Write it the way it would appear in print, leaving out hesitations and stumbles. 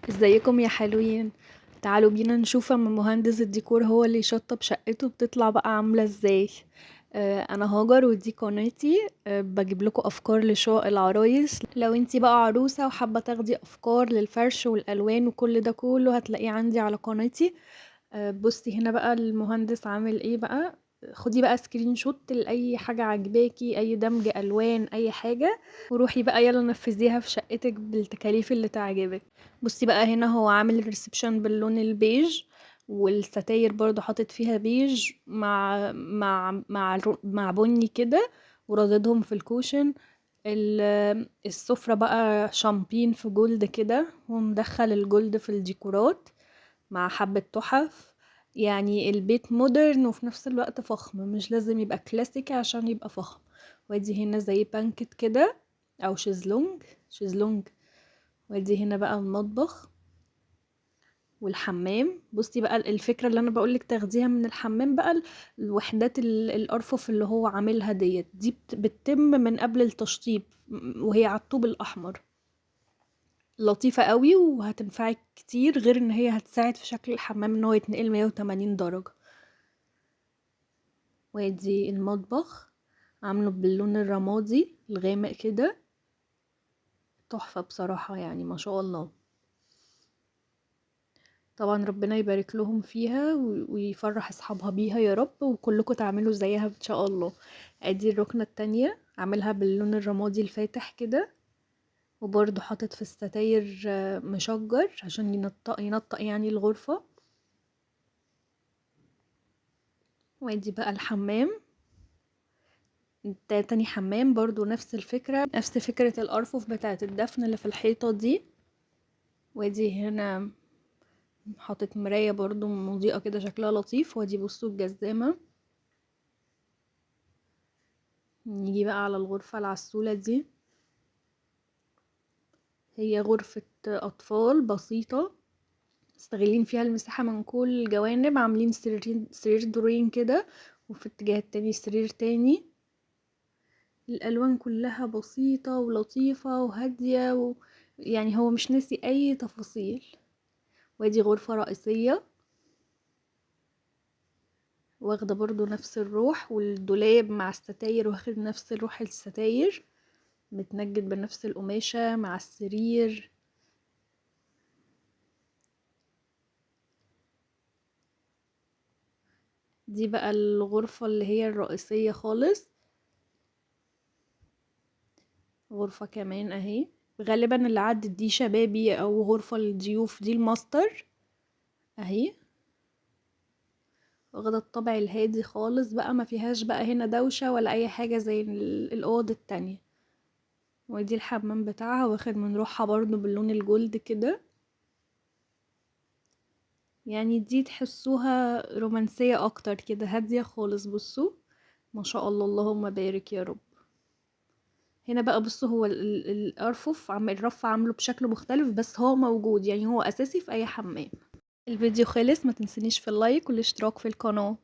ازيكم يا حلوين؟ تعالوا بينا نشوف اما مهندس الديكور هو اللي يشطب شقته بتطلع بقى عاملة ازاي. انا هاجر ودي قناتي. بجيب لكم افكار لشقق العرايس. لو انتي بقى عروسة وحابة تاخدي افكار للفرش والالوان وكل ده كله هتلاقيه عندي على قناتي. بصي هنا بقى المهندس عامل ايه بقى. خدي بقى سكرين شوت لأي حاجة عجباكي، اي دمج الوان، اي حاجة، وروحي بقى يلا نفذيها في شقتك بالتكاليف اللي تعجبك. بصي بقى هنا هو عامل الريسبشن باللون البيج، والستاير برضو حاطط فيها بيج مع بني كده، ورددهم في الكوشن. السفرة بقى شامبين في جولد كده، ومدخل الجولد في الديكورات مع حبة تحف. يعني البيت مودرن وفي نفس الوقت فخم، مش لازم يبقى كلاسيكي عشان يبقى فخم. وادي هنا زي بانكت كده او شيزلونج. وادي هنا بقى المطبخ والحمام. بصي بقى الفكرة اللي انا بقولك تاخديها من الحمام بقى، الوحدات الارفف اللي هو عاملها دي بتتم من قبل التشطيب، وهي على الطوب الاحمر. لطيفة قوي وهتنفعك كتير، غير ان هي هتساعد في شكل الحمام ان هو يتنقل 180 درجة. وادي المطبخ عامله باللون الرمادي الغامق كده، تحفة بصراحة يعني ما شاء الله. طبعا ربنا يبارك لهم فيها ويفرح اصحابها بيها يا رب، وكلكم تعملوا زيها ان شاء الله. ادي الركنة التانية عاملها باللون الرمادي الفاتح كده، وبرضو حاطط في الستاير مشجر عشان ينطق يعني الغرفة. وادي بقى الحمام، ده تاني حمام برضو نفس الفكرة، نفس فكرة الأرفف بتاعة الدفن اللي في الحيطة دي. وادي هنا حاطط مراية برضو مضيئة كده شكلها لطيف. وادي بصوا الجزامة. نيجي بقى على الغرفة العسولة دي، هي غرفة أطفال بسيطة، مستغلين فيها المساحة من كل الجوانب، عاملين سرير دورين كده، وفي الاتجاه التاني سرير تاني. الألوان كلها بسيطة ولطيفة وهادية يعني هو مش ناسي أي تفاصيل. وادي غرفة رئيسية واخدة برضو نفس الروح، والدولاب مع الستاير واخد نفس روح الستاير، متنجد بنفس القماشة مع السرير. دي بقى الغرفة اللي هي الرئيسية خالص. غرفة كمان اهي، غالبا اللي عدت دي شبابي او غرفة للضيوف، دي الماستر اهي، واخدة الطابع الهادي خالص بقى، ما فيهاش بقى هنا دوشة ولا اي حاجة زي الاوض التانية. ودي الحمام بتاعها واخد من روحها برضو باللون الجولد كده، يعني دي تحسوها رومانسية اكتر كده، هادية خالص. بصوا ما شاء الله اللهم بارك يا رب. هنا بقى بصوا هو الارفف الرف عامله بشكل مختلف، بس هو موجود يعني هو اساسي في اي حمام. الفيديو خلص، ما تنسونيش في اللايك والاشتراك في القناة.